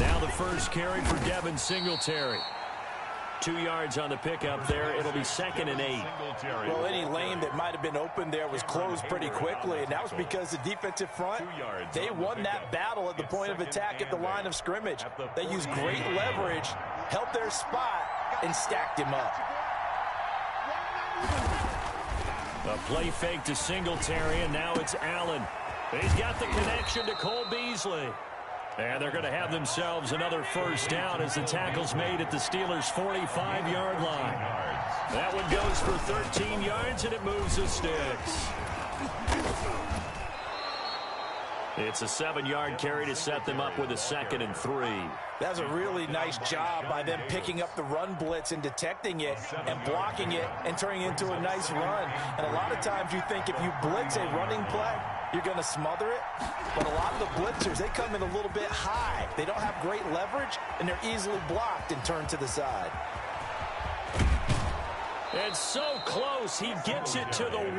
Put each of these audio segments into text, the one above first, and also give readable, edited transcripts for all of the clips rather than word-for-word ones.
Now the first carry for Devin Singletary. 2 yards on the pickup there. It'll be 2nd and 8. Well, any lane that might have been open there was closed pretty quickly, and that was because the defensive front, they won that battle at the point of attack at the line of scrimmage. They used great leverage, held their spot, and stacked him up. A play fake to Singletary, and now it's Allen. He's got the connection to Cole Beasley. And they're going to have themselves another first down as the tackle's made at the Steelers' 45-yard line. That one goes for 13 yards, and it moves the sticks. It's a 7-yard carry to set them up with a 2nd and 3. That's a really nice job by them picking up the run blitz and detecting it and blocking it and turning it into a nice run. And a lot of times you think if you blitz a running play, you're going to smother it. But a lot of the blitzers, they come in a little bit high. They don't have great leverage, and they're easily blocked and turned to the side. And so close, he gets it to the 1.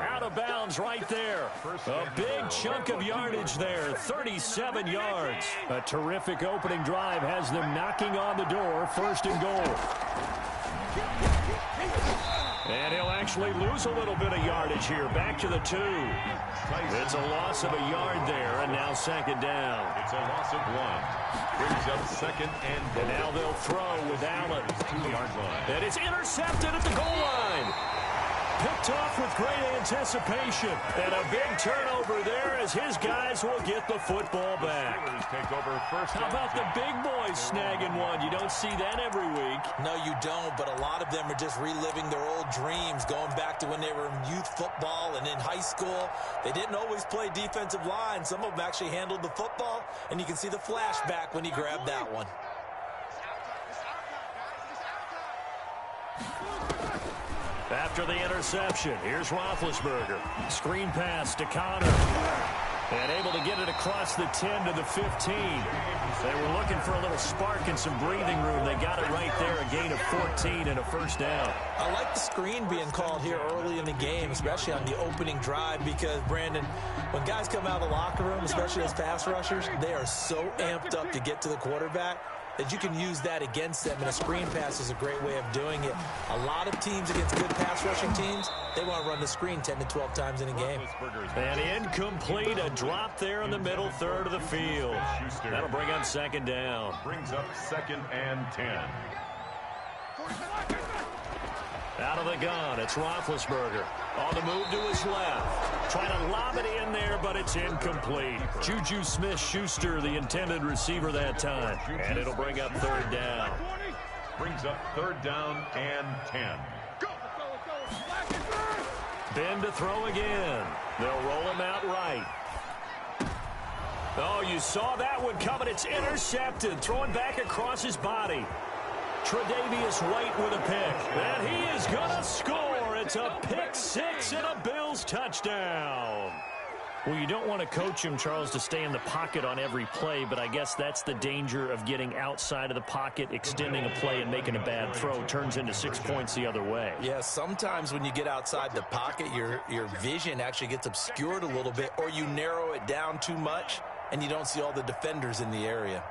Out of bounds right there. A big chunk of yardage there, 37 yards. A terrific opening drive has them knocking on the door, 1st and goal. And he'll actually lose a little bit of yardage here, back to the 2. It's a loss of a yard there, and now 2nd down. It's a loss of 1. Brings up 2nd and now they'll throw with Allen. 2-yard line. And it's intercepted at the goal line. Picked off with great anticipation. And a big turnover there as his guys will get the football back. Take over first. How about the big boys snagging one? You don't see that every week. No, you don't, but a lot of them are just reliving their old dreams, going back to when they were in youth football and in high school. They didn't always play defensive line. Some of them actually handled the football, and you can see the flashback when he grabbed that one. After the interception, here's Roethlisberger. Screen pass to Connor. And able to get it across the 10 to the 15. They were looking for a little spark and some breathing room. They got it right there, a gain of 14 and a first down. I like the screen being called here early in the game, especially on the opening drive, because, Brandon, when guys come out of the locker room, especially as pass rushers, they are so amped up to get to the quarterback that you can use that against them, and a screen pass is a great way of doing it. A lot of teams against good pass rushing teams, they want to run the screen 10 to 12 times in a game. And incomplete, a drop there in the middle third of the field. That'll bring up 2nd down. Brings up 2nd and 10. Out of the gun, it's Roethlisberger. On the move to his left. Trying to lob it in there, but it's incomplete. Juju Smith-Schuster, the intended receiver that time. And it'll bring up 3rd down. Brings up 3rd down and 10. Ben to throw again. They'll roll him out right. Oh, you saw that one coming. It's intercepted. Throwing back across his body. Tre'Davious White with a pick. And he is going to score. It's a pick 6 and a Bills touchdown. Well, you don't want to coach him, Charles, to stay in the pocket on every play, but I guess that's the danger of getting outside of the pocket, extending a play, and making a bad throw. Turns into 6 points the other way. Yeah, sometimes when you get outside the pocket, your vision actually gets obscured a little bit, or you narrow it down too much, and you don't see all the defenders in the area.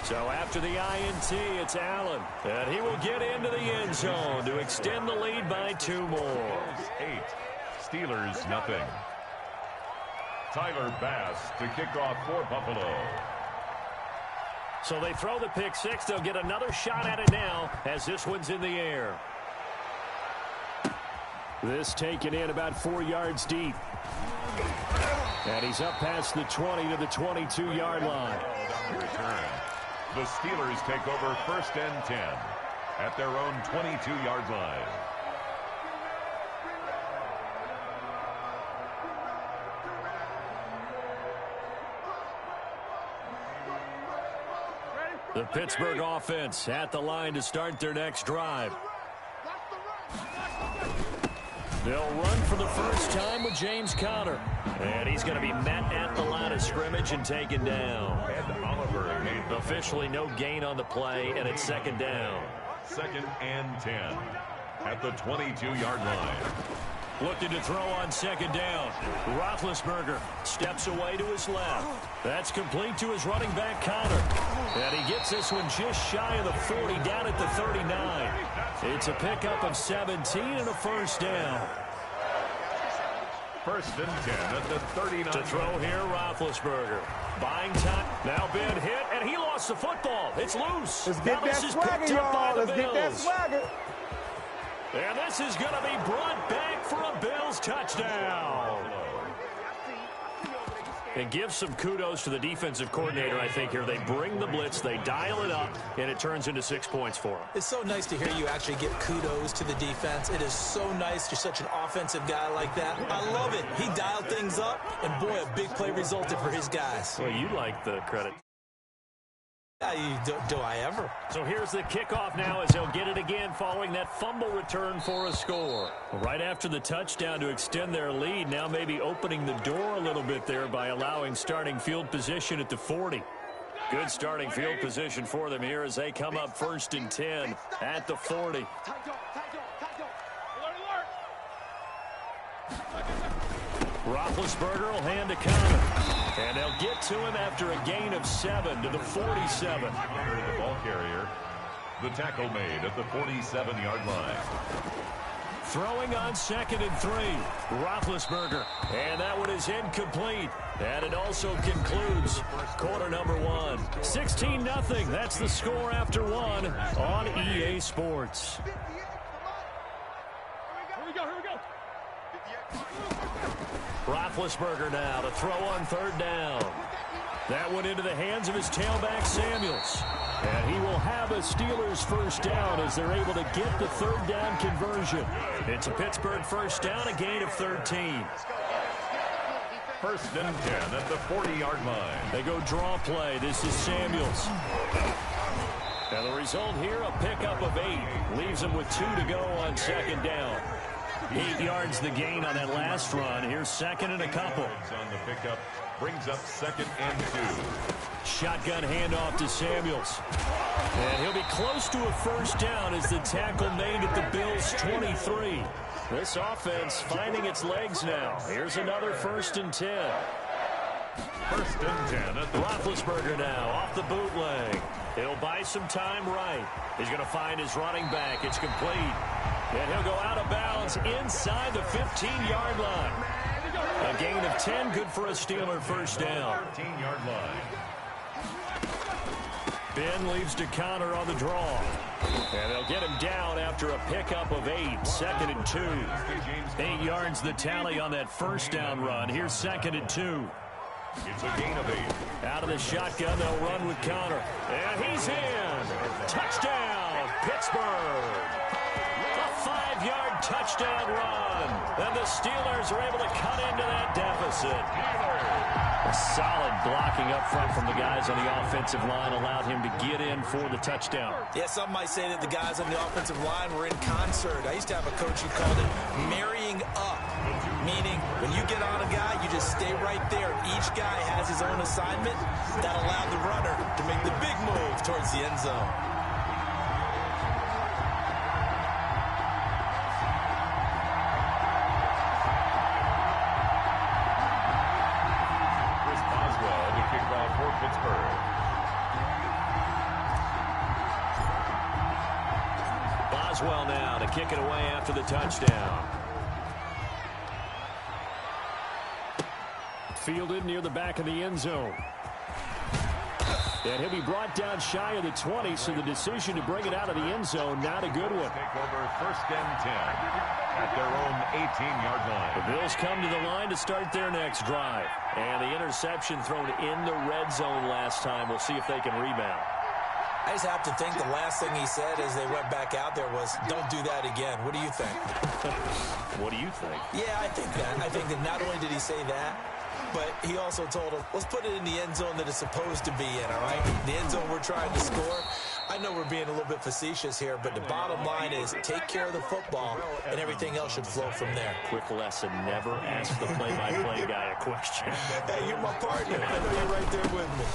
So after the INT, it's Allen. And he will get into the end zone to extend the lead by 2 more. 8. Steelers, nothing. Tyler Bass to kick off for Buffalo. So they throw the pick 6. They'll get another shot at it now as this one's in the air. This taken in about 4 yards deep. And he's up past the 20 to the 22-yard line. Return. The Steelers take over 1st and 10 at their own 22-yard line. The Pittsburgh offense at the line to start their next drive. They'll run for the first time with James Conner. And he's going to be met at the line of scrimmage and taken down. And Oliver. Officially no gain on the play, and it's 2nd down. 2nd and 10 at the 22-yard line. Looking to throw on second down. Roethlisberger steps away to his left. That's complete to his running back, Connor. And he gets this one just shy of the 40, down at the 39. It's a pickup of 17 and a first down. First and 10 at the 39. To throw here, Roethlisberger. Buying time. Now been hit, and he lost the football. It's loose. Let's get that swagger, y'all. Let's get that swagger. And this is going to be brought back for a Bills touchdown. And give some kudos to the defensive coordinator, I think, here. They bring the blitz, they dial it up, and it turns into 6 points for them. It's so nice to hear you actually give kudos to the defense. It is so nice. You're such an offensive guy like that. I love it. He dialed things up, and boy, a big play resulted for his guys. Well, you like the credit. Do I ever? So here's the kickoff now as they'll get it again following that fumble return for a score. Right after the touchdown to extend their lead, now maybe opening the door a little bit there by allowing starting field position at the 40. Good starting field position for them here as they come up first and 10 at the 40. Roethlisberger will hand to Connor. And they'll get to him after a gain of 7 to the 47. The ball carrier. The tackle made at the 47-yard line. Throwing on second and 3. Roethlisberger. And that one is incomplete. And it also concludes quarter number 1. 16-0. That's the score after 1 on EA Sports. Roethlisberger now to throw on third down. That went into the hands of his tailback, Samuels. And he will have a Steelers first down as they're able to get the third down conversion. It's a Pittsburgh first down, a gain of 13. First and 10 at the 40-yard line. They go draw play. This is Samuels. And the result here, a pickup of 8. Leaves them with 2 to go on second down. 8 yards the gain on that last run. Here's second and a couple. On the pickup, brings up second and 2. Shotgun handoff to Samuels. And he'll be close to a first down as the tackle made at the Bills' 23. This offense finding its legs now. Here's another first and 10. First and 10 at the Roethlisberger now off the bootleg. He'll buy some time right. He's going to find his running back. It's complete. And he'll go out of bounds inside the 15-yard line. A gain of 10, good for a Steeler first down. 13-yard line. Ben leaves to Connor on the draw. And they'll get him down after a pickup of 8. Second and 2. 8 yards the tally on that first down run. Here's second and 2. It's a gain of 8. Out of the shotgun, they'll run with Connor. And he's in. Touchdown, Pittsburgh. A 5-yard touchdown run. And the Steelers are able to cut into that deficit. A solid blocking up front from the guys on the offensive line allowed him to get in for the touchdown. Yeah, some might say that the guys on the offensive line were in concert. I used to have a coach who called it marrying up, meaning when you get on a guy, you just stay right there. Each guy has his own assignment. That allowed the runner to make the big move towards the end zone. Boswell now to kick it away after the touchdown. Fielded near the back of the end zone. And he'll be brought down shy of the 20, so the decision to bring it out of the end zone, not a good one. Take over first and 10 at their own 18-yard line. The Bills come to the line to start their next drive. And the interception thrown in the red zone last time. We'll see if they can rebound. I just have to think the last thing he said as they went back out there was, don't do that again. What do you think? What do you think? Yeah, I think that. I think that not only did he say that, but he also told him, let's put it in the end zone that it's supposed to be in, all right? The end zone we're trying to score. I know we're being a little bit facetious here, but the bottom line is take care of the football, and everything else should flow from there. Quick lesson, never ask the play-by-play guy a question. Hey, you're my partner. I know you're right there with me.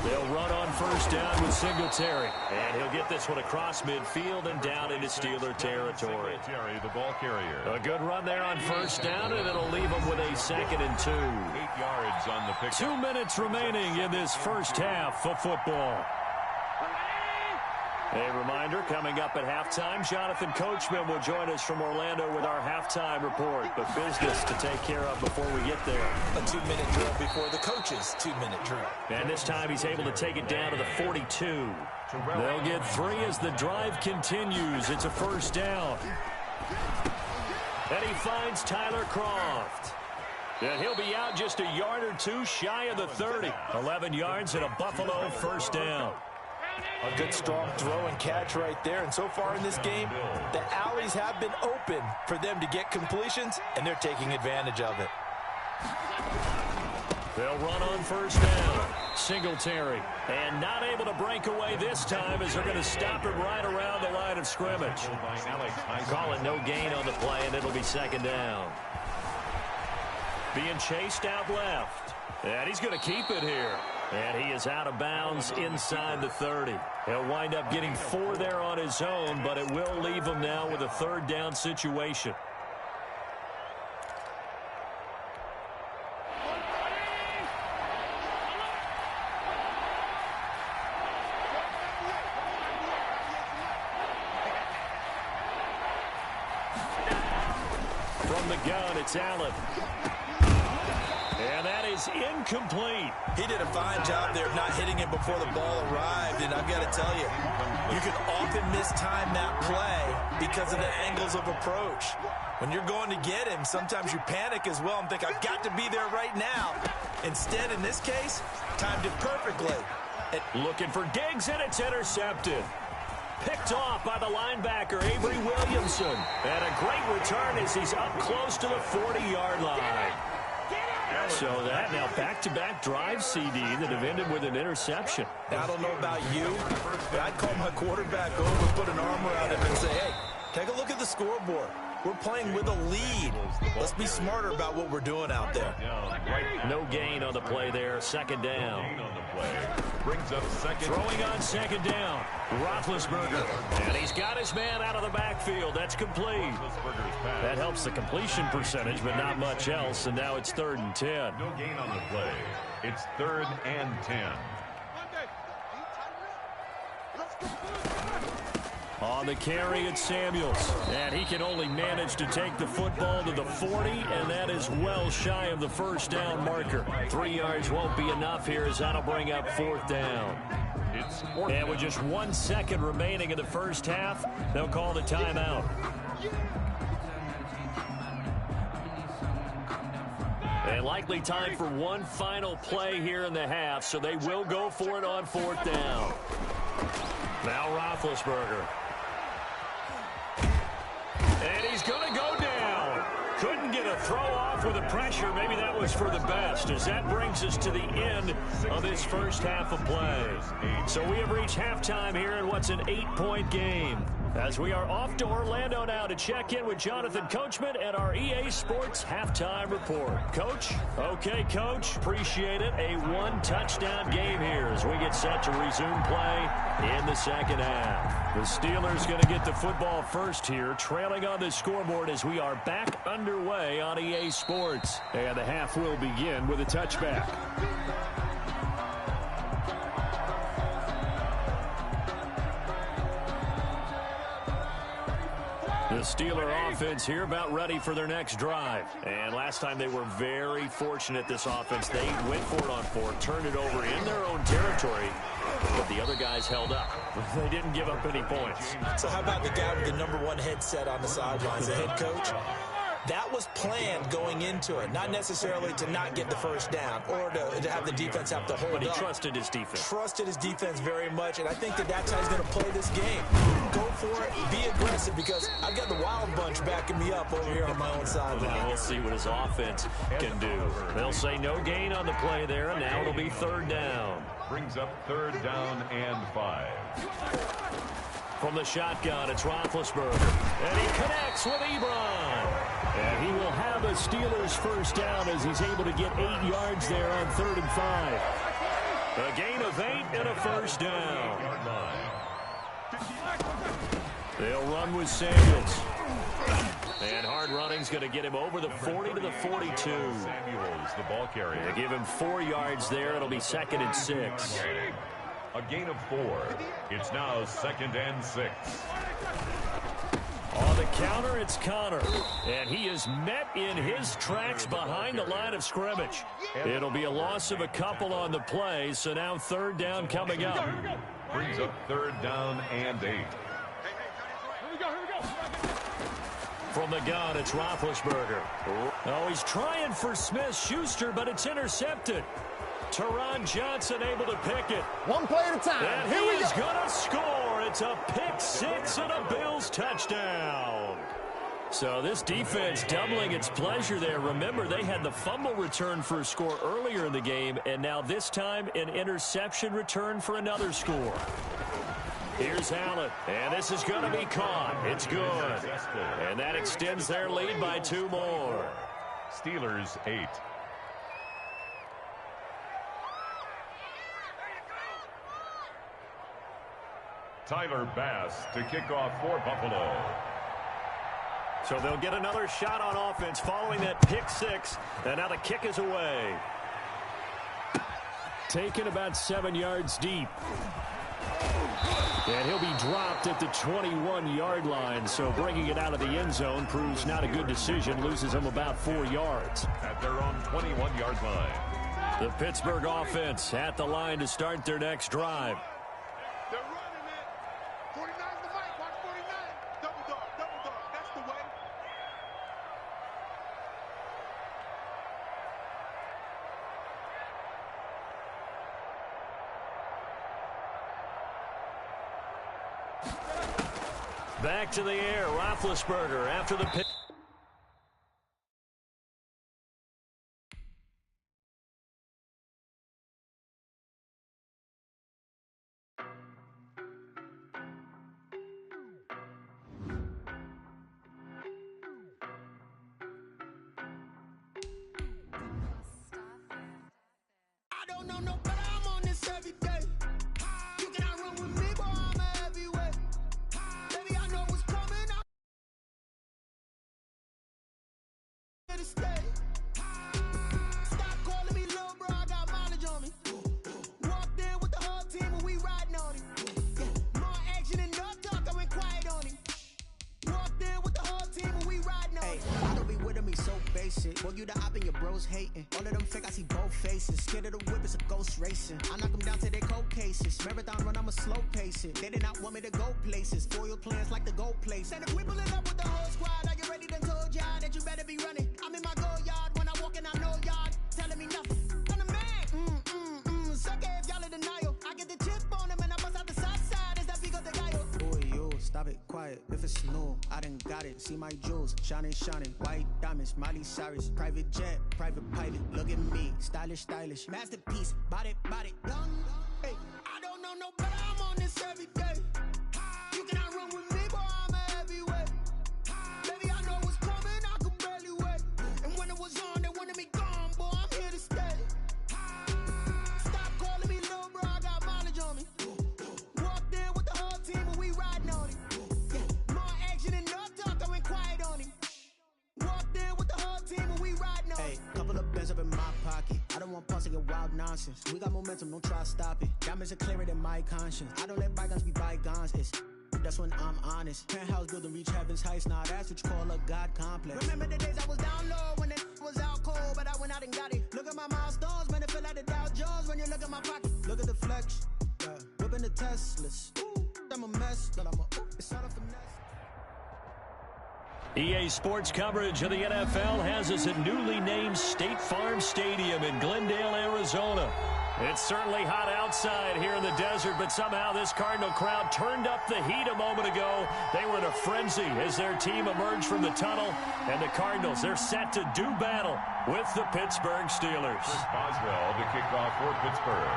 They'll run on first down with Singletary. And he'll get this one across midfield and down into Steeler territory. Singletary, the ball carrier. A good run there on first down, and it'll leave them with a 2nd and 2. 8 yards on the pick. 2 minutes remaining in this first half of football. A reminder, coming up at halftime, Jonathan Coachman will join us from Orlando with our halftime report. But business to take care of before we get there. A 2-minute drill before the coach's 2-minute drill. And this time he's able to take it down to the 42. They'll get 3 as the drive continues. It's a first down. And he finds Tyler Croft. And he'll be out just a yard or 2 shy of the 30. 11 yards and a Buffalo first down. A good strong throw and catch right there. And so far in this game, the alleys have been open for them to get completions, and they're taking advantage of it. They'll run on first down. Singletary. And not able to break away this time as they're going to stop it right around the line of scrimmage. Call it no gain on the play, and it'll be 2nd down. Being chased out left. And he's going to keep it here. And he is out of bounds inside the 30. He'll wind up getting 4 there on his own, but it will leave him now with a 3rd down situation. From the gun, it's Allen. And that is incomplete. He did a fine job there of not hitting it before the ball arrived. And I've got to tell you, you can often mistime that play because of the angles of approach. When you're going to get him, sometimes you panic as well and think, I've got to be there right now. Instead, in this case, timed it perfectly. Looking for Diggs, and it's intercepted. Picked off by the linebacker, Avery Williamson. And a great return as he's up close to the 40-yard line. So that now back-to-back drive CD that have ended with an interception. Now, I don't know about you, but I'd call my quarterback over, put an arm around him and say, hey, take a look at the scoreboard. We're playing with a lead. Let's be smarter about what we're doing out there. No gain on the play there. 2nd down. Brings up 2nd. Throwing on 2nd down. Roethlisberger. And he's got his man out of the backfield. That's complete. That helps the completion percentage, but not much else. And now it's 3rd and 10. No gain on the play. It's 3rd and 10. On the carry, it's Samuels. And he can only manage to take the football to the 40, and that is well shy of the first down marker. 3 yards won't be enough here as that'll bring up 4th down. And with just 1 second remaining in the first half, they'll call the timeout. And likely time for one final play here in the half, so they will go for it on 4th down. Now Roethlisberger. And he's going to go down. Couldn't get a throw off with the pressure. Maybe that was for the best, as that brings us to the end of this first half of play. So we have reached halftime here in what's an 8-point game, as we are off to Orlando now to check in with Jonathan Coachman and our EA Sports halftime report. Coach? Okay, Coach. Appreciate it. A 1-touchdown game here as we get set to resume play in the second half. The Steelers going to get the football first here, trailing on the scoreboard as we are back underway on EA Sports. And the half will begin with a touchback. The Steeler offense here about ready for their next drive. And last time they were very fortunate, this offense. They went for it on 4, turned it over in their own territory, but the other guys held up. They didn't give up any points. So how about the guy with the #1 headset on the sidelines, the head coach? That was planned going into it, not necessarily to not get the first down or to have the defense have to hold up. But he trusted his defense. Trusted his defense very much, and I think that's how he's going to play this game. Go for it, be aggressive, because I've got the wild bunch backing me up over here on my own side. Now we'll see what his offense can do. They'll say no gain on the play there, and now it'll be 3rd down. Brings up 3rd down and 5. From the shotgun, it's Roethlisberger. And he connects with Ebron. And he will have a Steelers first down as he's able to get 8 yards there on 3rd and 5. A gain of 8 and a first down. They'll run with Samuels. And hard running's going to get him over the 40 to the 42. Samuels, the ball carrier. They give him 4 yards there. It'll be 2nd and 6. A gain of 4. It's now 2nd and 6. On the counter, it's Connor. And he is met in his tracks behind the line of scrimmage. It'll be a loss of a couple on the play, so now 3rd down coming up. Brings up 3rd down and 8. From the gun, it's Roethlisberger. Oh, he's trying for Smith-Schuster, but it's intercepted. Teron Johnson able to pick it. One play at a time. And he is going to score. It's a pick 6 and a Bills touchdown. So this defense doubling its pleasure there. Remember, they had the fumble return for a score earlier in the game, and now this time an interception return for another score. Here's Allen, and this is going to be caught. It's good. And that extends their lead by 2 more. Steelers 8. Tyler Bass to kick off for Buffalo. So they'll get another shot on offense following that pick 6, and now the kick is away. Taken about 7 yards deep. And he'll be dropped at the 21-yard line, so bringing it out of the end zone proves not a good decision, loses them about 4 yards. At their own 21-yard line. The Pittsburgh offense at the line to start their next drive. They're running it. 49's the mic. Watch 49. Double dog. That's the way. Back to the air, Roethlisberger after the pick. I don't know no better, I'm on this every day. You cannot run with me, boy, I'm a heavyweight. Baby, I know what's coming, I'm here to stay. Stop calling me little bro, I got mileage on me. Walked in with the whole team and we riding on him. More action and no talk, I went quiet on him. Walked in with the whole team and we riding on him. I don't be with him, he's so basic. Boy, you the op and your bros hating. All of them fake, I see both faces. Scared of the whip, it's a ghost racing. I knock them down to their cold cases. Marathon run, I'ma slow pace it. They did not want me to go places. Foil plans like the go place. And if we pulling up with the whole squad, are you ready? Done told y'all that you better be running. I'm in my go yard when I walk in, I know y'all telling me nothing. I'm the man. Suck it if y'all in denial. I get the chip on them and I bust out the south side. Is that Vigo de Gallo? Boy, you stop it quiet. If it's new, I done got it. See my jewels, shining, white diamonds, Miley Cyrus, private jet, private pilot. Look at me, stylish, masterpiece, body, done. Hey, I don't know no better. I'm on this every day. You cannot run with me, boy, I'm a heavyweight. Baby, I know what's coming, I could barely wait. And when it was on, they wanted me gone, boy, I'm here to stay. Stop calling me little bro, I got mileage on me. Walked in with the whole team and we riding on him. More action and no talk, I went quiet on him. Walked in with the whole team and we riding on him. Hey, couple of bands up in my pocket. I don't want pulse to get wild nonsense. We got momentum, don't try to stop it. Diamonds are clearer than my conscience. I don't let bygones be bygones. That's when I'm honest. Penthouse building reach heaven's heights. Now that's what you call a God complex. Remember the days I was down low when it was out cold, but I went out and got it. Look at my milestones, man, it feel like the Dow Jones when you look at my pocket. Look at the flex, whipping the Teslas. Ooh, I'm a mess, but it's all a finesse. EA Sports coverage of the NFL has us at newly named State Farm Stadium in Glendale, Arizona. It's certainly hot outside here in the desert, but somehow this Cardinal crowd turned up the heat a moment ago. They were in a frenzy as their team emerged from the tunnel, and the Cardinals, they're set to do battle with the Pittsburgh Steelers. Chris Boswell to kick off for Pittsburgh.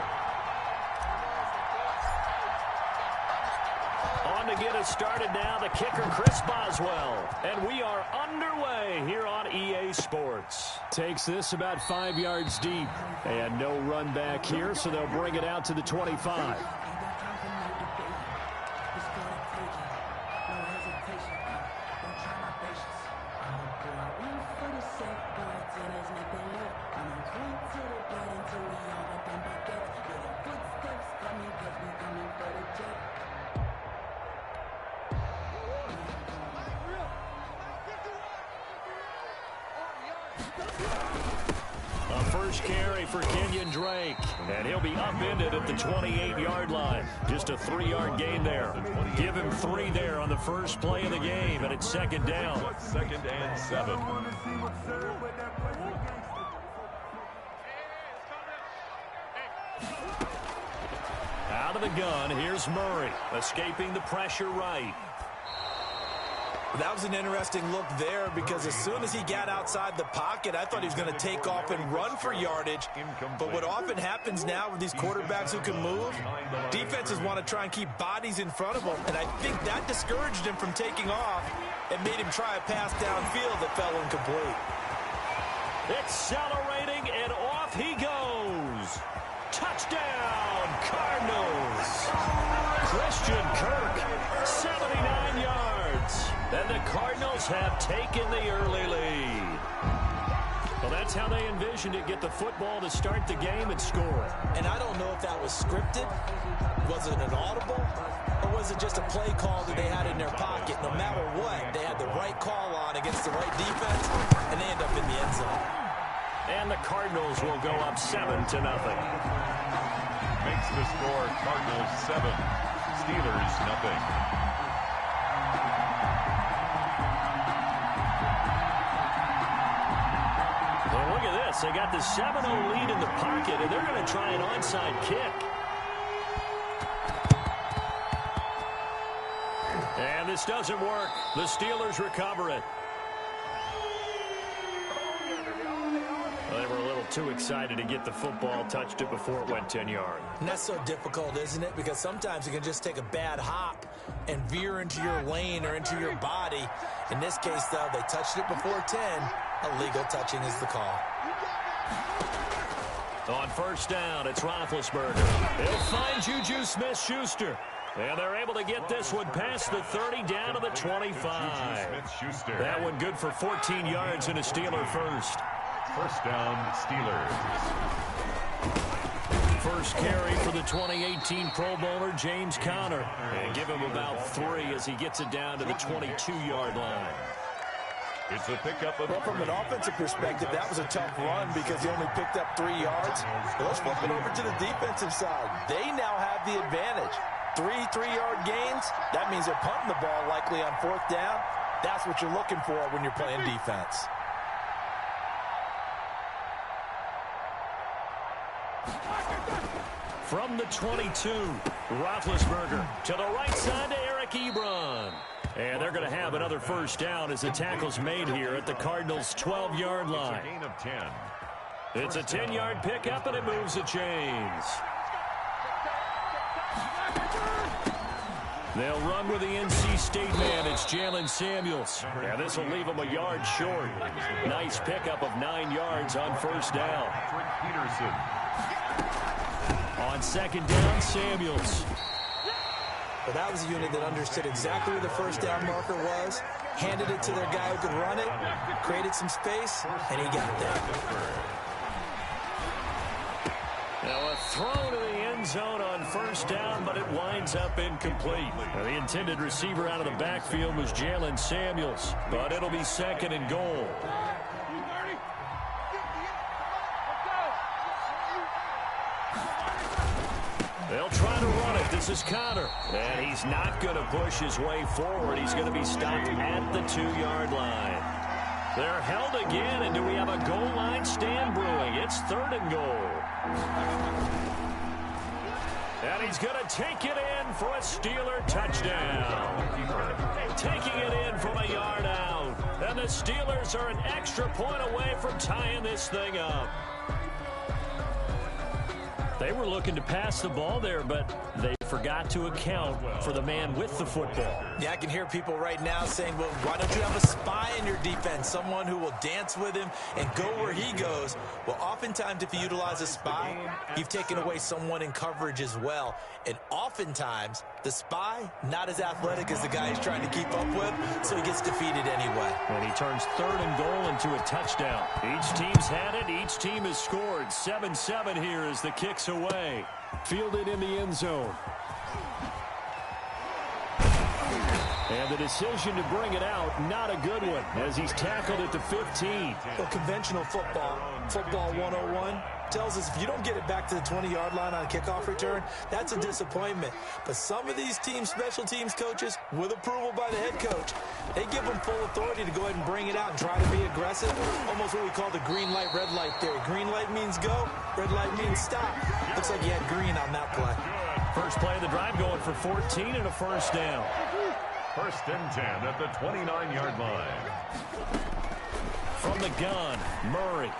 On one to get us started now, the kicker, Chris Boswell. And we are underway here on EA Sports. Takes this about 5 yards deep. And no run back here, so they'll bring it out to the 25. A first carry for Kenyon Drake, and he'll be upended at the 28-yard line. Just a 3-yard gain there. Give him 3 there on the first play of the game, and it's second down. 2nd and 7. Out of the gun, here's Murray, escaping the pressure right. That was an interesting look there because as soon as he got outside the pocket, I thought he was going to take off and run for yardage. But what often happens now with these quarterbacks who can move, defenses want to try and keep bodies in front of them. And I think that discouraged him from taking off and made him try a pass downfield that fell incomplete. Accelerating, and off he goes. Touchdown, Cardinals. Christian Kirk, 79 yards. And the Cardinals have taken the early lead. Well, that's how they envisioned it, get the football to start the game and score. And I don't know if that was scripted, was it an audible, or was it just a play call that they had in their pocket? No matter what, they had the right call on against the right defense, and they end up in the end zone. And the Cardinals will go up 7-0. Makes the score Cardinals 7, Steelers nothing. Well, look at this. They got the 7-0 lead in the pocket, and they're going to try an onside kick. And this doesn't work. The Steelers recover it. Well, they were a little too excited to get the football, touched it before it went 10 yards. And that's so difficult, isn't it? Because sometimes you can just take a bad hop and veer into your lane or into your body. In this case, though, they touched it before 10. Illegal touching is the call. On first down, it's Roethlisberger. He'll find Juju Smith-Schuster. And they're able to get this one past the 30 down to the 25. That one good for 14 yards and a Steeler first. First down, Steelers. First carry for the 2018 Pro Bowler, James Conner. And give him about 3 as he gets it down to the 22-yard line. It's a pickup of... Well, from an offensive perspective, that was a tough run because he only picked up 3 yards. But let's flip it over to the defensive side. They now have the advantage. 3 3-yard gains, that means they're punting the ball likely on 4th down. That's what you're looking for when you're playing defense. From the 22, Roethlisberger to the right side to Eric Ebron. And they're going to have another first down as the tackle's made here at the Cardinals' 12-yard line. It's a gain of 10. It's a 10-yard pickup, and it moves the chains. They'll run with the NC State man. It's Jalen Samuels. Yeah, this will leave them a yard short. Nice pickup of 9 yards on first down. Peterson. On second down, Samuels. But that was a unit that understood exactly where the first down marker was, handed it to their guy who could run it, created some space, and he got there. Now a throw to the end zone on first down, but it winds up incomplete. Now, the intended receiver out of the backfield was Jalen Samuels, but it'll be second and goal. They'll try to run it. This is Conner. And he's not going to push his way forward. He's going to be stopped at the 2-yard line. They're held again, and do we have a goal line stand brewing? It's 3rd and goal. And he's going to take it in for a Steeler touchdown. Taking it in from a yard out. And the Steelers are an extra point away from tying this thing up. They were looking to pass the ball there, but they forgot to account for the man with the football. Yeah, I can hear people right now saying, well, why don't you have a spy in your defense, someone who will dance with him and go where he goes? Well, oftentimes if you utilize a spy, you've taken away someone in coverage as well. And oftentimes, the spy, not as athletic as the guy he's trying to keep up with, so he gets defeated anyway. And he turns 3rd and goal into a touchdown. Each team's had it. Each team has scored. 7-7 here as the kick's away. Fielded in the end zone. And the decision to bring it out, not a good one, as he's tackled at the 15. Well, conventional football 101, tells us if you don't get it back to the 20-yard line on a kickoff return, that's a disappointment. But some of these teams, special teams coaches, with approval by the head coach, they give them full authority to go ahead and bring it out and try to be aggressive. Almost what we call the green light, red light theory. Green light means go, red light means stop. Looks like you had green on that play. First play of the drive going for 14 and a first down. 1st and 10 at the 29-yard line. From the gun, Murray.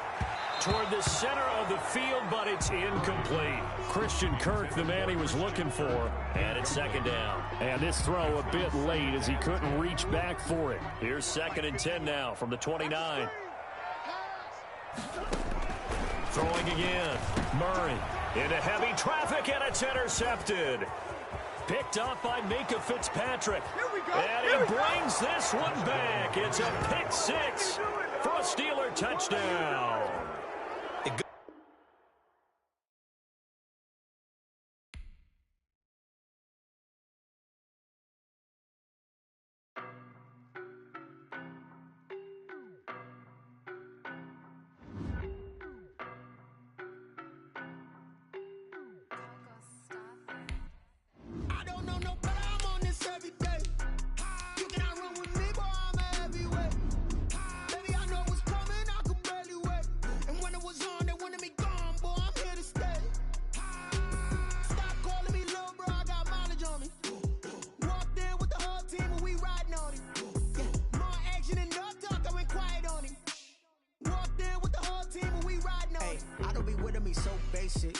Toward the center of the field, but it's incomplete. Christian Kirk, the man he was looking for, and it's 2nd down. And this throw a bit late as he couldn't reach back for it. Here's 2nd and 10 now from the 29. Throwing again. Murray into heavy traffic, and it's intercepted. Picked off by Minka Fitzpatrick. And he brings this one back. It's a pick 6 for a Steeler touchdown.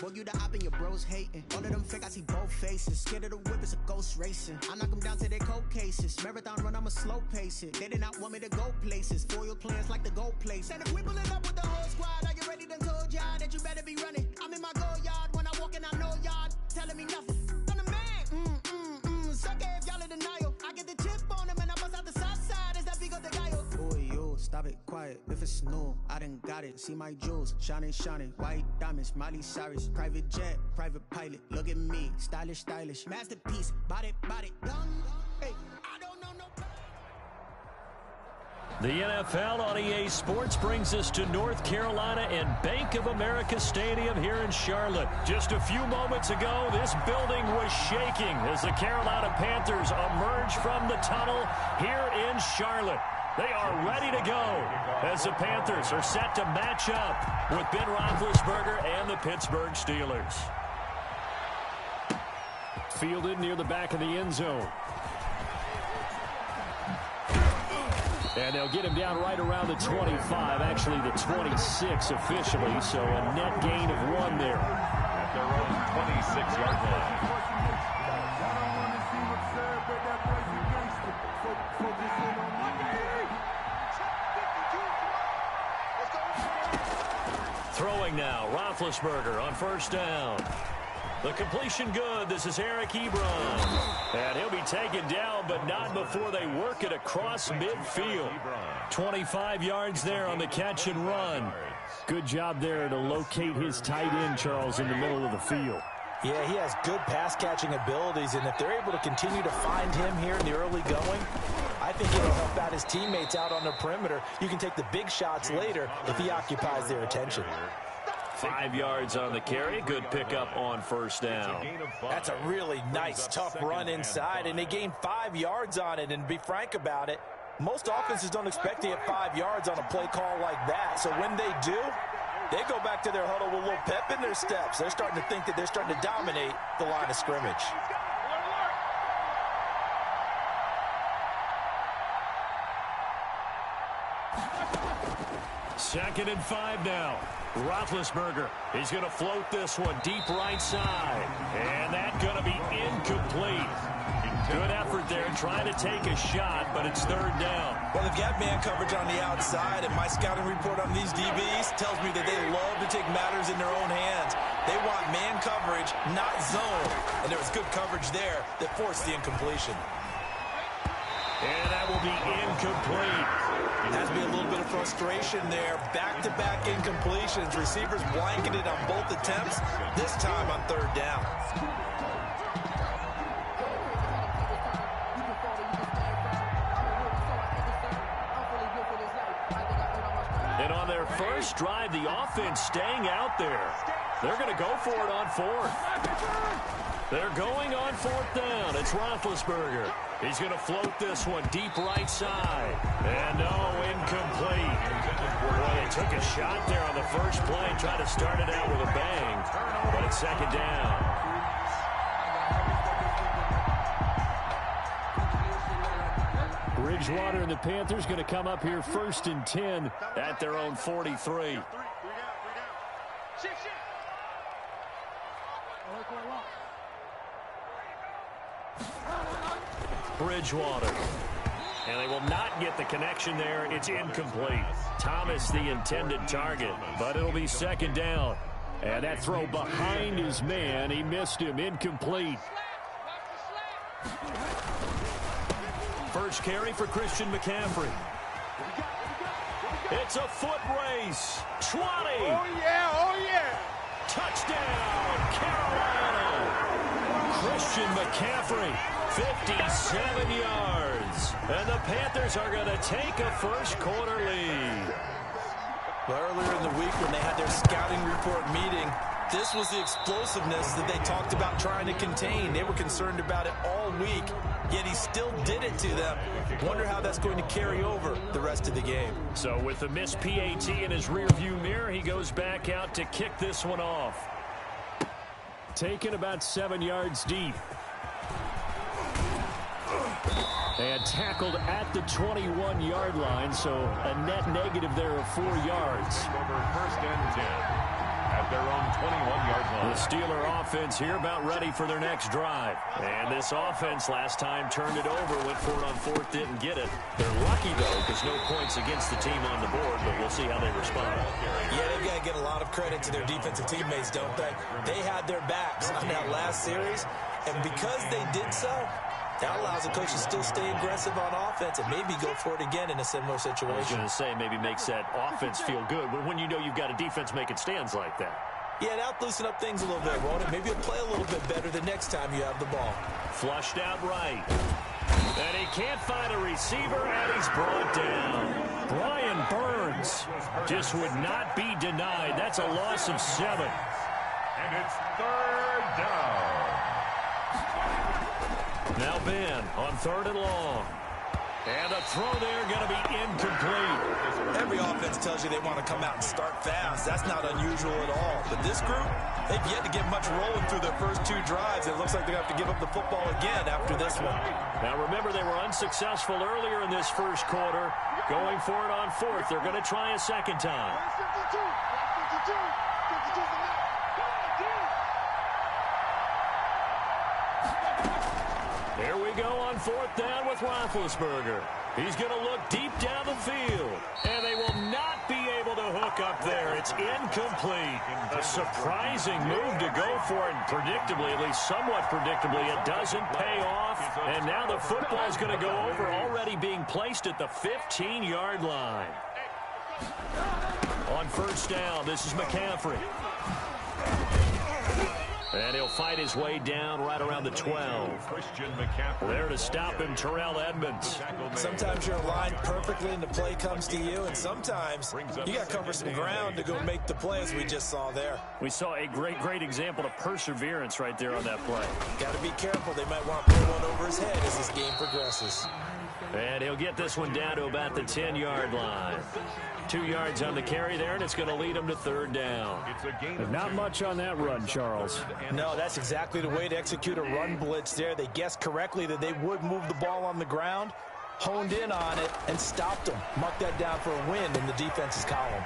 Boy, you the op and your bros hating. All of them fake, I see both faces. Scared of the whip, it's a ghost racing. I knock them down to their cold cases. Marathon run, I'ma slow pace it. They did not want me to go places. Foil plans like the gold place. And if we pulling up with the whole squad, are you ready? Done told y'all that you better be running. I'm in my go yard. When I walk in, I know y'all telling me nothing. I'm the man. Suck it if y'all in denial. I get the chip on them and I bust out the south side. Is that Vigo de Gallo? Boy, yo, stop it, quiet. If it's new, I done got it. See my jewels, shining, white diamonds, Miley Cyrus, private jet, private pilot. Look at me, stylish, masterpiece, body, done. Hey, I don't know no. The NFL on EA Sports brings us to North Carolina and Bank of America Stadium here in Charlotte. Just a few moments ago, this building was shaking as the Carolina Panthers emerged from the tunnel here in Charlotte. They are ready to go as the Panthers are set to match up with Ben Roethlisberger and the Pittsburgh Steelers. Fielded near the back of the end zone. And they'll get him down right around the 25, actually the 26 officially, so a net gain of 1 there. At their own 26-yard line. Throwing now, Roethlisberger on first down. The completion good. This is Eric Ebron. And he'll be taken down, but not before they work it across midfield. 25 yards there on the catch and run. Good job there to locate his tight end, Charles, in the middle of the field. Yeah, he has good pass-catching abilities, and if they're able to continue to find him here in the early going, I think it'll help out his teammates out on the perimeter. You can take the big shots later if he occupies their attention. 5 yards on the carry. Good pickup on first down. That's a really nice, tough run inside, and they gained 5 yards on it. And to be frank about it, most offenses don't expect to get 5 yards on a play call like that. So when they do, they go back to their huddle with a little pep in their steps. They're starting to think that they're starting to dominate the line of scrimmage. Second and 5 now. Roethlisberger, he's going to float this one deep right side. And that's going to be incomplete. Good effort there trying to take a shot, but it's third down. Well, they've got man coverage on the outside, and my scouting report on these DBs tells me that they love to take matters in their own hands. They want man coverage, not zone. And there was good coverage there that forced the incompletion. And that will be incomplete. Has to be a little bit of frustration there. Back-to-back incompletions. Receivers blanketed on both attempts, this time on third down. And on their first drive, the offense staying out there. They're going to go for it on fourth. They're going on fourth down. It's Roethlisberger. He's going to float this one deep right side. And no, incomplete. Boy, they took a shot there on the first play, tried to start it out with a bang, but it's second down. Bridgewater and the Panthers going to come up here first and 10 at their own 43. Bridgewater. And they will not get the connection there. It's incomplete. Thomas the intended target, but it'll be second down. And that throw behind his man, he missed him. Incomplete. First carry for Christian McCaffrey. It's a foot race. 20. Oh, yeah, oh, yeah. Touchdown, Carolina. Christian McCaffrey, 57 yards. And the Panthers are going to take a first quarter lead. Well, earlier in the week when they had their scouting report meeting, this was the explosiveness that they talked about trying to contain. They were concerned about it all week, yet he still did it to them. Wonder how that's going to carry over the rest of the game. So with the missed PAT in his rearview mirror, he goes back out to kick this one off. Taken about 7 yards deep. And tackled at the 21-yard line, so a net negative there of 4 yards. Over first and 10 at their own 21-yard line. The Steeler offense here about ready for their next drive. And this offense last time turned it over, went for it on fourth, didn't get it. They're lucky, though, because no points against the team on the board, but we'll see how they respond. Yeah, they've got to get a lot of credit to their defensive teammates, don't they? They had their backs on that last series, and because they did so, that allows the coach to still stay aggressive on offense and maybe go for it again in a similar situation. I was going to say, maybe makes that offense feel good when you know you've got a defense making stands like that. Yeah, that'll loosen up things a little bit, won't it? Maybe you'll play a little bit better the next time you have the ball. Flushed out right. And he can't find a receiver, and he's brought down. Brian Burns just would not be denied. That's a loss of 7. And it's third down. Now Ben on third and long. And the throw there going to be incomplete. Every offense tells you they want to come out and start fast. That's not unusual at all. But this group, they've yet to get much rolling through their first 2 drives. It looks like they're going to have to give up the football again after this one. Now remember, they were unsuccessful earlier in this first quarter. Going for it on fourth. They're going to try a second time. 52. There we go on fourth down with Roethlisberger. He's going to look deep down the field. And they will not be able to hook up there. It's incomplete. A surprising move to go for it. And predictably, at least somewhat predictably, it doesn't pay off. And now the football is going to go over, already being placed at the 15-yard line. On first down, this is McCaffrey. And he'll fight his way down right around the 12. Christian McCaffrey. There to stop him, Terrell Edmonds. Sometimes you're aligned perfectly and the play comes to you, and sometimes you got to cover some ground to go make the play, as we just saw there. We saw a great example of perseverance right there on that play. Got to be careful. They might want to put one over his head as this game progresses. And he'll get this one down to about the 10-yard line. 2 yards on the carry there, and it's going to lead him to third down. Not much on that run, Charles. No, that's exactly the way to execute a run blitz there. They guessed correctly that they would move the ball on the ground, honed in on it, and stopped them. Mark that down for a win in the defense's column.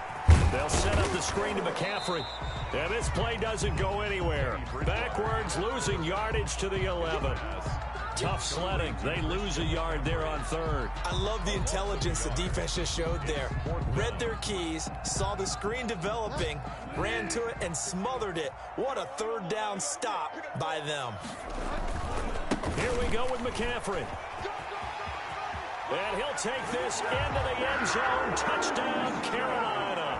They'll set up the screen to McCaffrey. And this play doesn't go anywhere. Backwards, losing yardage to the 11. Tough sledding. They lose a yard there on third. I love the intelligence the defense just showed there. Read their keys, saw the screen developing, ran to it, and smothered it. What a third down stop by them. Here we go with McCaffrey. And he'll take this into the end zone. Touchdown, Carolina.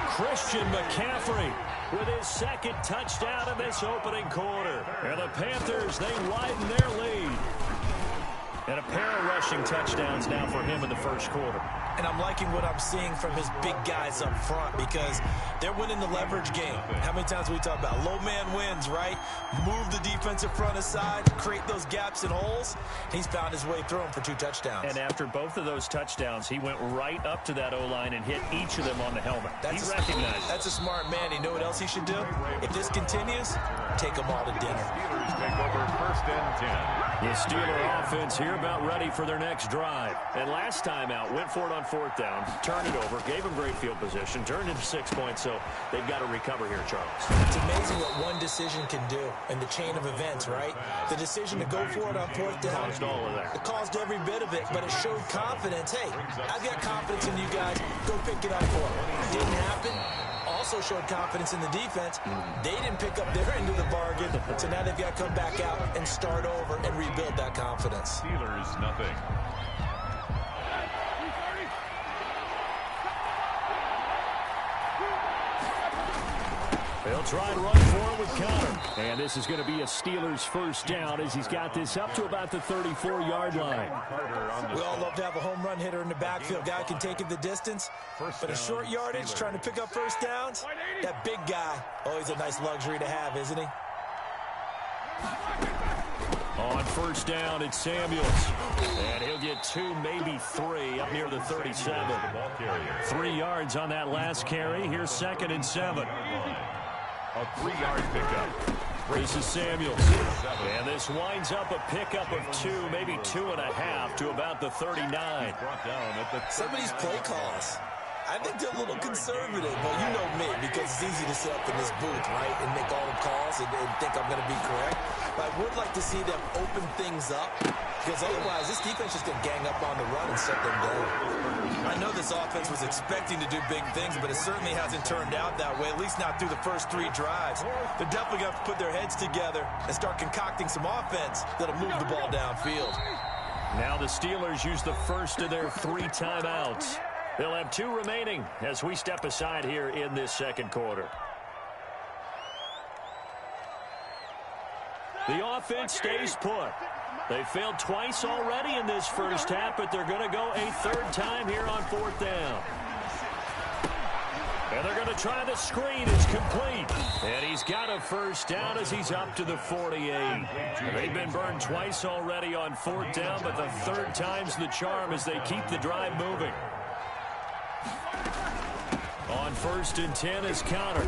Christian McCaffrey with his second touchdown in this opening quarter. And the Panthers, they widen their lead. And a pair of rushing touchdowns now for him in the first quarter. And I'm liking what I'm seeing from his big guys up front because they're winning the leverage game. How many times we talk about low man wins, right? Move the defensive front aside, create those gaps and holes. He's found his way through them for 2 touchdowns. And after both of those touchdowns, he went right up to that O-line and hit each of them on the helmet. He recognized. That's a smart man. You know what else he should do? If this continues, take them all to dinner. Steelers take over first and 10. The Steeler offense here about ready for their next drive. And last time out, went for it on fourth down, turned it over, gave them great field position, turned into 6 points, so they've got to recover here, Charles. It's amazing what one decision can do in the chain of events, right? The decision to go for it on fourth down. Caused all of that. It caused every bit of it, but it showed confidence. Hey, I've got confidence in you guys. Go pick it up for it. Didn't happen. Also showed confidence in the defense. They didn't pick up their end of the bargain, so now they've got to come back out and start over and rebuild that confidence. Steelers, nothing. They'll try and run for it with Connor. And this is going to be a Steelers first down as he's got this up to about the 34-yard line. We all love to have a home run hitter in the backfield. Guy can take it the distance, but a short yardage trying to pick up first downs, that big guy, always a nice luxury to have, isn't he? On first down, it's Samuels. And he'll get 2, maybe 3 up near the 37. 3 yards on that last carry. Here's 2nd and 7. A 3-yard pickup. This is Samuels. And this winds up a pickup of 2, maybe 2.5 to about the 39. Some of these play calls, I think they're a little conservative. Well, you know me, because it's easy to sit up in this booth, right, and make all the calls and think I'm going to be correct. But I would like to see them open things up, because otherwise this defense is going to gang up on the run and set them down. I know this offense was expecting to do big things, but it certainly hasn't turned out that way, at least not through the first 3 drives. They're definitely going to put their heads together and start concocting some offense that'll move the ball downfield. Now the Steelers use the first of their 3 timeouts. They'll have 2 remaining as we step aside here in this second quarter. The offense stays put. They failed twice already in this first half, but they're going to go a 3rd time here on 4th down. And they're going to try the screen. It's complete. And he's got a first down as he's up to the 48. They've been burned twice already on 4th down, but the 3rd time's the charm as they keep the drive moving. On 1st and 10 is Connor.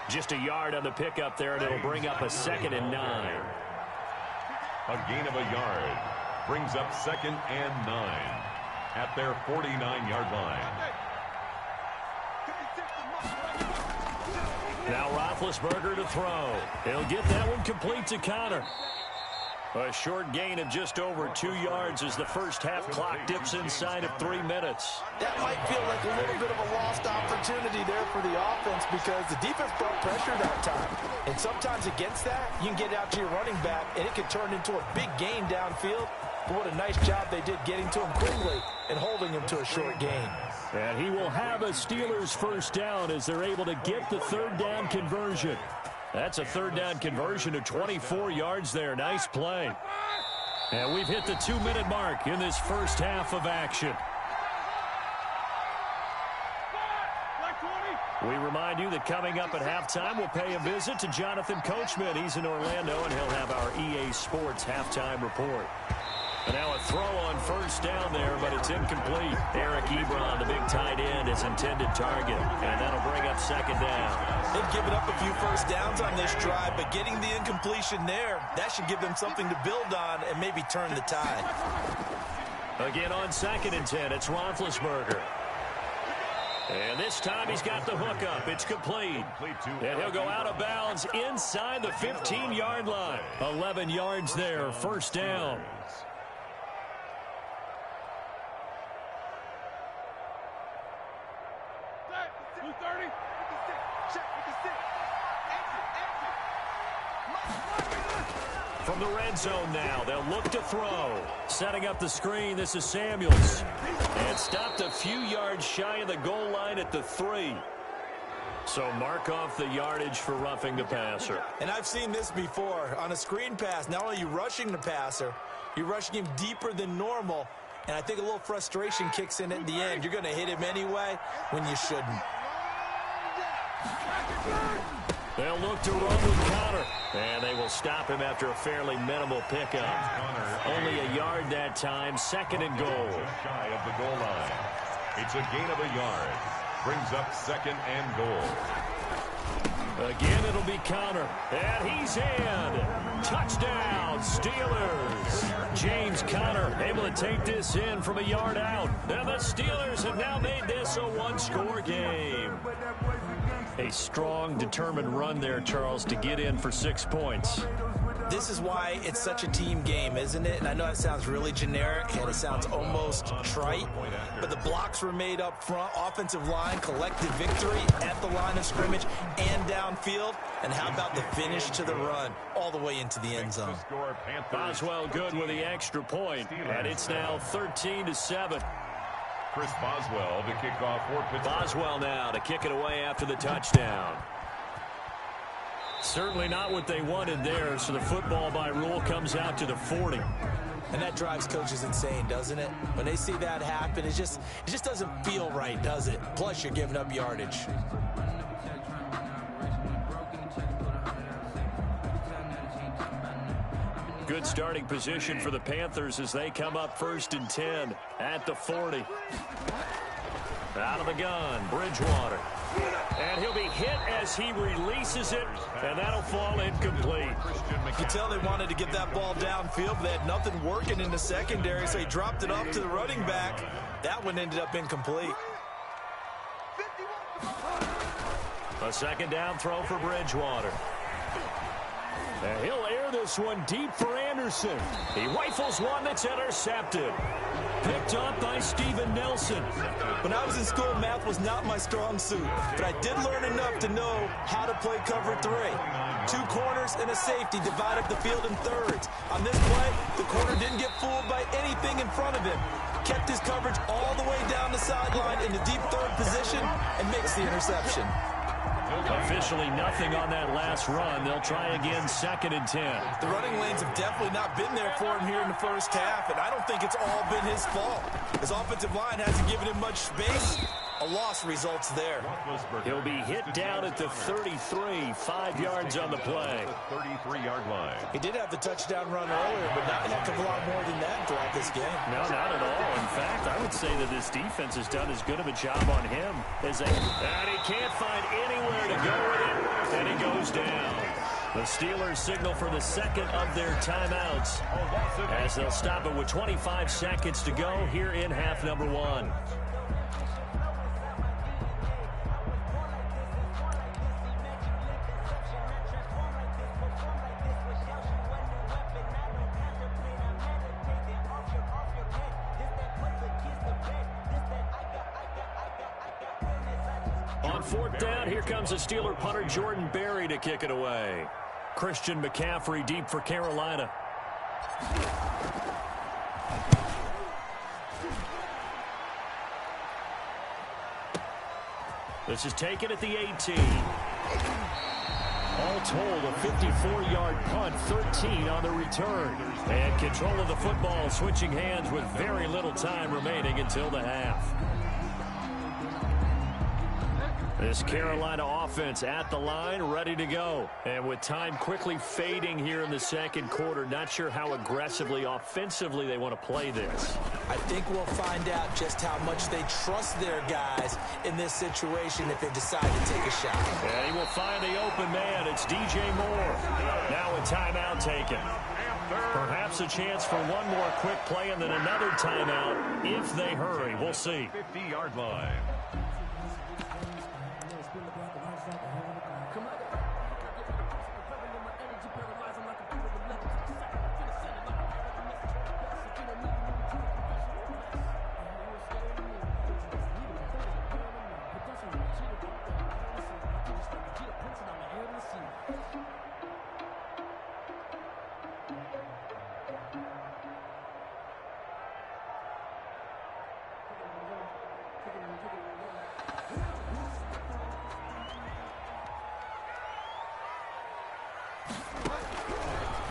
Just a yard on the pickup there, and it'll bring up a 2nd and 9. A gain of a yard brings up 2nd and 9 at their 49-yard line. Now Roethlisberger to throw. He'll get that one complete to Connor. A short gain of just over 2 yards as the first half clock dips inside of 3 minutes. That might feel like a little bit of a lost opportunity there for the offense because the defense brought pressure that time. And sometimes against that, you can get out to your running back, and it can turn into a big gain downfield. But what a nice job they did getting to him quickly and holding him to a short gain. And he will have a Steelers first down as they're able to get the 3rd down conversion. That's a 3rd down conversion of 24 yards there. Nice play. And we've hit the 2-minute mark in this first half of action. We remind you that coming up at halftime, we'll pay a visit to Jonathan Coachman. He's in Orlando, and he'll have our EA Sports halftime report. And now a throw on first down there, but it's incomplete. Eric Ebron, the big tight end, is intended target, and that'll bring up 2nd down. They've given up a few first downs on this drive, but getting the incompletion there, that should give them something to build on and maybe turn the tide. Again on 2nd and 10, it's Roethlisberger. And this time he's got the hook up. It's complete. And he'll go out of bounds inside the 15-yard line. 11 yards there, first down. From the red zone now, they'll look to throw. Setting up the screen, this is Samuels. And stopped a few yards shy of the goal line at the 3. So mark off the yardage for roughing the passer. And I've seen this before. On a screen pass, not only are you rushing the passer, you're rushing him deeper than normal. And I think a little frustration kicks in at the end. You're going to hit him anyway when you shouldn't. They'll look to run with Connor. And they will stop him after a fairly minimal pickup. Only a yard that time, 2nd and goal. Just shy of the goal line. It's a gain of a yard. Brings up 2nd and goal. Again, it'll be Connor. And he's in. Touchdown, Steelers. James Conner able to take this in from a yard out. And the Steelers have now made this a one-score game. A strong, determined run there, Charles, to get in for 6 points. This is why it's such a team game, isn't it? And I know it sounds really generic and it sounds almost trite, but the blocks were made up front, offensive line, collective victory at the line of scrimmage and downfield. And how about the finish to the run all the way into the end zone? Boswell good with the extra point, and it's now 13-7. Chris Boswell to kick off for Pittsburgh. Boswell now to kick it away after the touchdown. Certainly not what they wanted there, so the football by rule comes out to the 40. And that drives coaches insane, doesn't it? When they see that happen, it just doesn't feel right, does it? Plus, you're giving up yardage. Good starting position for the Panthers as they come up 1st and 10 at the 40. Out of the gun, Bridgewater. And he'll be hit as he releases it, and that'll fall incomplete. You could tell they wanted to get that ball downfield, but they had nothing working in the secondary, so he dropped it off to the running back. That one ended up incomplete. A 2nd down throw for Bridgewater. And he'll air this one deep for Anderson. He rifles one that's intercepted. Picked up by Steven Nelson. When I was in school, math was not my strong suit, but I did learn enough to know how to play cover 3. 2 corners and a safety divide up the field in thirds. On this play, the corner didn't get fooled by anything in front of him. Kept his coverage all the way down the sideline in the deep 3rd position and makes the interception. Officially nothing on that last run. They'll try again 2nd and 10. The running lanes have definitely not been there for him here in the first half, and I don't think it's all been his fault. His offensive line hasn't given him much space. A loss results there. He'll be hit down at the 33, 5 yards on the play. 33-yard line. He did have the touchdown run earlier, but not a heck of a lot more than that throughout this game. No, not at all. In fact, I would say that this defense has done as good of a job on him as they... And he can't find anywhere to go with it, and he goes down. The Steelers signal for the 2nd of their timeouts as they'll stop it with 25 seconds to go here in half number 1. On 4th down, here comes the Steeler punter Jordan Berry to kick it away. Christian McCaffrey deep for Carolina. This is taken at the 18. All told, a 54-yard punt, 13 on the return. And control of the football switching hands with very little time remaining until the half. This Carolina offense at the line, ready to go. And with time quickly fading here in the 2nd quarter, not sure how aggressively, offensively they want to play this. I think we'll find out just how much they trust their guys in this situation if they decide to take a shot. And he will find the open man. It's DJ Moore. Now a timeout taken. Perhaps a chance for one more quick play and then another timeout if they hurry. We'll see. 50-yard line.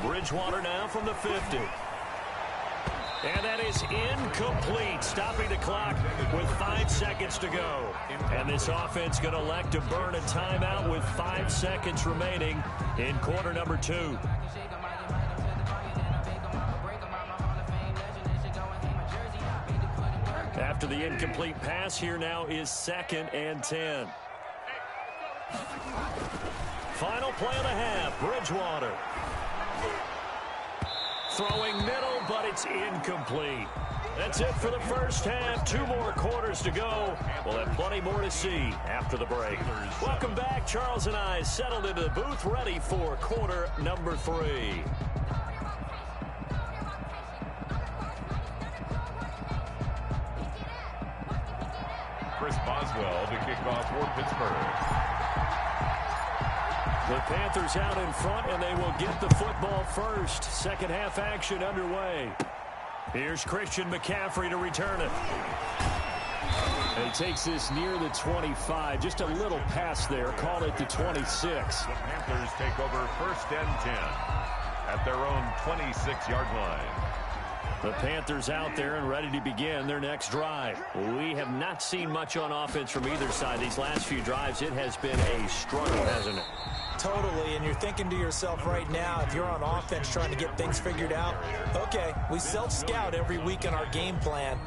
Bridgewater now from the 50. And that is incomplete, stopping the clock with 5 seconds to go. And this offense going to elect to burn a timeout with 5 seconds remaining in quarter number 2. After the incomplete pass, here now is 2nd and 10. Final play of the half, Bridgewater. Throwing middle, but it's incomplete. That's it for the first half. 2 more quarters to go. We'll have plenty more to see after the break. Welcome back. Charles and I settled into the booth, ready for quarter number 3. Chris Boswell to kick off for Pittsburgh. The Panthers out in front, and they will get the football first. Second half action underway. Here's Christian McCaffrey to return it. And he takes this near the 25. Just a little pass there. Call it the 26. The Panthers take over 1st and 10 at their own 26-yard line. The Panthers out there and ready to begin their next drive. We have not seen much on offense from either side. These last few drives, it has been a struggle, hasn't it? Totally, and you're thinking to yourself right now, if you're on offense trying to get things figured out, okay, we self-scout every week in our game plan.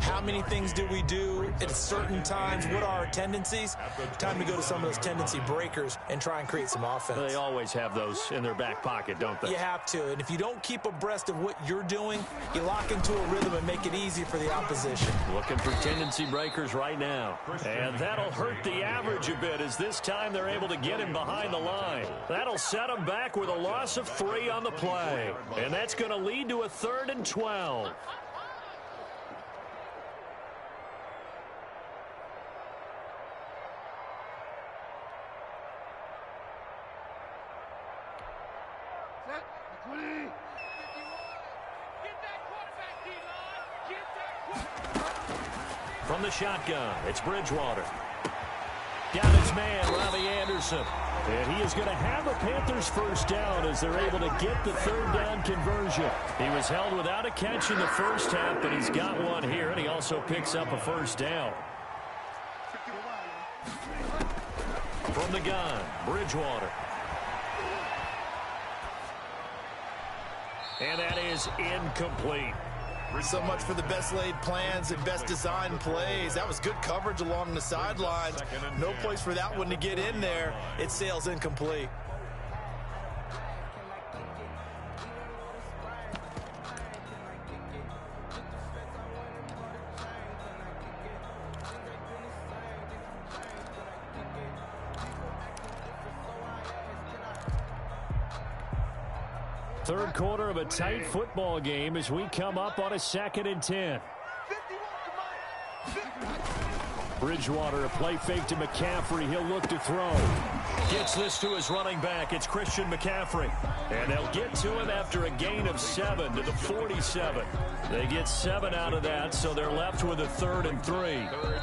How many things do we do at certain times? What are our tendencies? Time to go to some of those tendency breakers and try and create some offense. They always have those in their back pocket, don't they? You have to, and if you don't keep abreast of what you're doing, you lock into a rhythm and make it easy for the opposition. Looking for tendency breakers right now. And that'll hurt the average a bit as this time they're able to get him behind the line. That'll set him back with a loss of 3 on the play. And that's going to lead to a 3rd and 12. From the shotgun, it's Bridgewater. Got his man, Robbie Anderson. And he is going to have a Panthers first down as they're able to get the 3rd down conversion. He was held without a catch in the first half, but he's got one here, and he also picks up a first down. From the gun, Bridgewater. And that is incomplete. So much for the best laid plans and best designed plays. That was good coverage along the sidelines. No place for that one to get in there. It sails incomplete. Third quarter of a tight football game as we come up on a 2nd and 10. Bridgewater, a play fake to McCaffrey. He'll look to throw. Gets this to his running back. It's Christian McCaffrey. And they'll get to him after a gain of 7 to the 47. They get 7 out of that, so they're left with a 3rd and 3.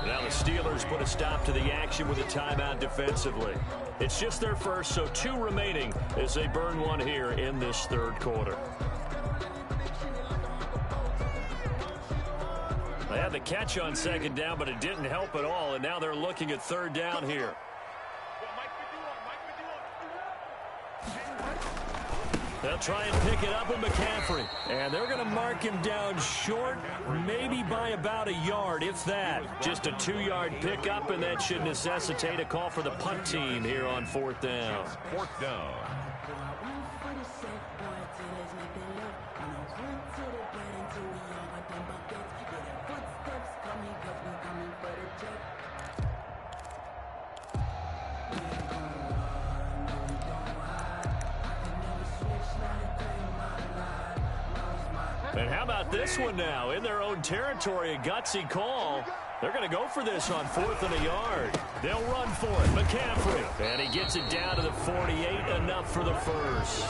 Now the Steelers put a stop to the action with a timeout defensively. It's just their first, so 2 remaining as they burn one here in this 3rd quarter. They had the catch on 2nd down, but it didn't help at all, and now they're looking at 3rd down here. They'll try and pick it up with McCaffrey. And they're going to mark him down short, maybe by about a yard, if that. Just a 2-yard pickup, and that should necessitate a call for the punt team here on 4th down. 4th down. And how about this one now? In their own territory, a gutsy call. They're going to go for this on 4th and a yard. They'll run for it. McCaffrey. And he gets it down to the 48. Enough for the first.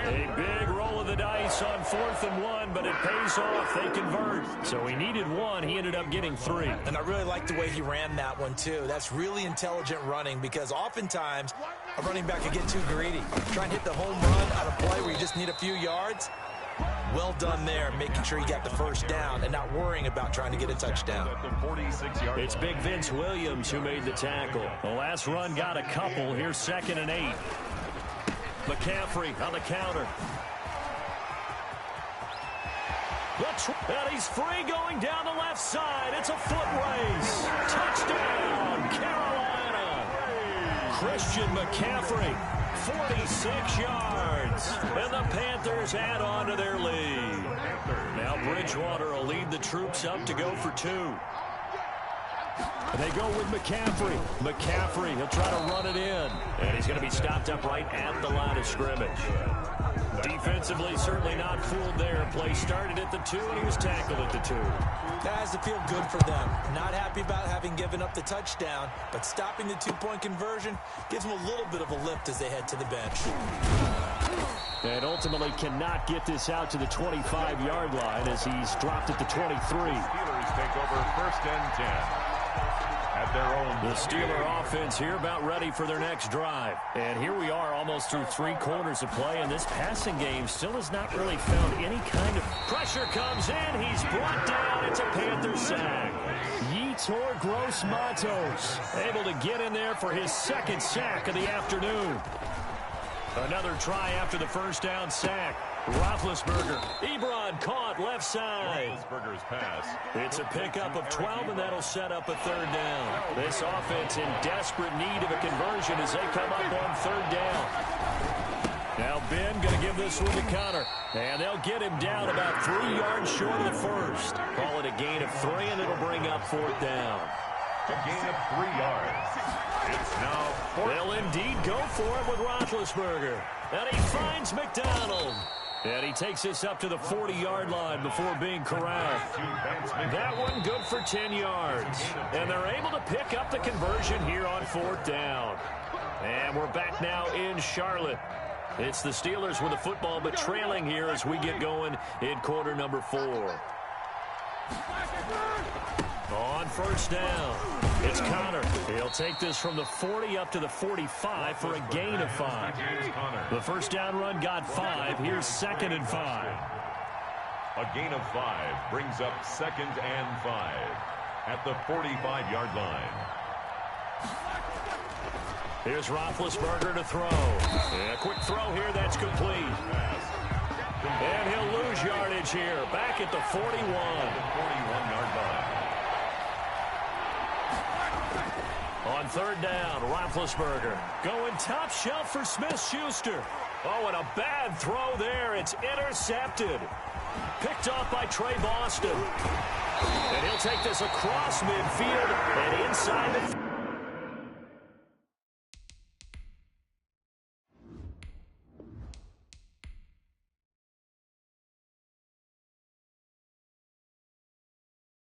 A big roll of the dice on 4th and 1, but it pays off. They convert. So he needed 1. He ended up getting 3. And I really like the way he ran that one, too. That's really intelligent running because oftentimes a running back can get too greedy. Try and hit the home run out of play where you just need a few yards. Well done there, making sure he got the first down and not worrying about trying to get a touchdown. It's Big Vince Williams who made the tackle. The last run got a couple. Here's 2nd and 8. McCaffrey on the counter. And he's free going down the left side. It's a foot race. Touchdown, Carolina. Christian McCaffrey, 46 yards. And the Panthers add on to their lead. Now Bridgewater will lead the troops up to go for 2. They go with McCaffrey. McCaffrey, he'll try to run it in. And he's going to be stopped up right at the line of scrimmage. Defensively, certainly not fooled there. Play started at the 2, and he was tackled at the 2. That has to feel good for them. Not happy about having given up the touchdown, but stopping the 2-point conversion gives them a little bit of a lift as they head to the bench. And ultimately cannot get this out to the 25-yard line as he's dropped at the 23. Steelers take over 1st and 10. At their own. The Steeler offense here about ready for their next drive. And here we are almost through 3 quarters of play, and this passing game still has not really found any kind of pressure. Comes in. He's brought down. It's a Panther sack. Yetur Gross-Matos able to get in there for his 2nd sack of the afternoon. Another try after the first down sack. Roethlisberger. Ebron caught left side. Roethlisberger's pass. It's a pickup of 12, and that'll set up a 3rd down. This offense in desperate need of a conversion as they come up on 3rd down. Now Ben going to give this one to Connor. And they'll get him down about 3 yards short of the first. Call it a gain of 3, and it'll bring up 4th down. A gain of 3 yards. It's now 4th. They'll indeed go for it with Roethlisberger. And he finds McDonald. And he takes this up to the 40-yard line before being corralled. That one good for 10 yards. And they're able to pick up the conversion here on 4th down. And we're back now in Charlotte. It's the Steelers with the football, but trailing here as we get going in quarter number 4. On 1st down, it's Connor. He'll take this from the 40 up to the 45 for a gain of 5. The first down run got 5. Here's 2nd and 5. A gain of 5 brings up 2nd and 5 at the 45-yard line. Here's Roethlisberger to throw. And a quick throw here, that's complete. And he'll lose yardage here, back at the 41. 41-yard line. On 3rd down, Roethlisberger going top shelf for Smith-Schuster. Oh, and a bad throw there. It's intercepted. Picked off by Trey Boston. And he'll take this across midfield and inside the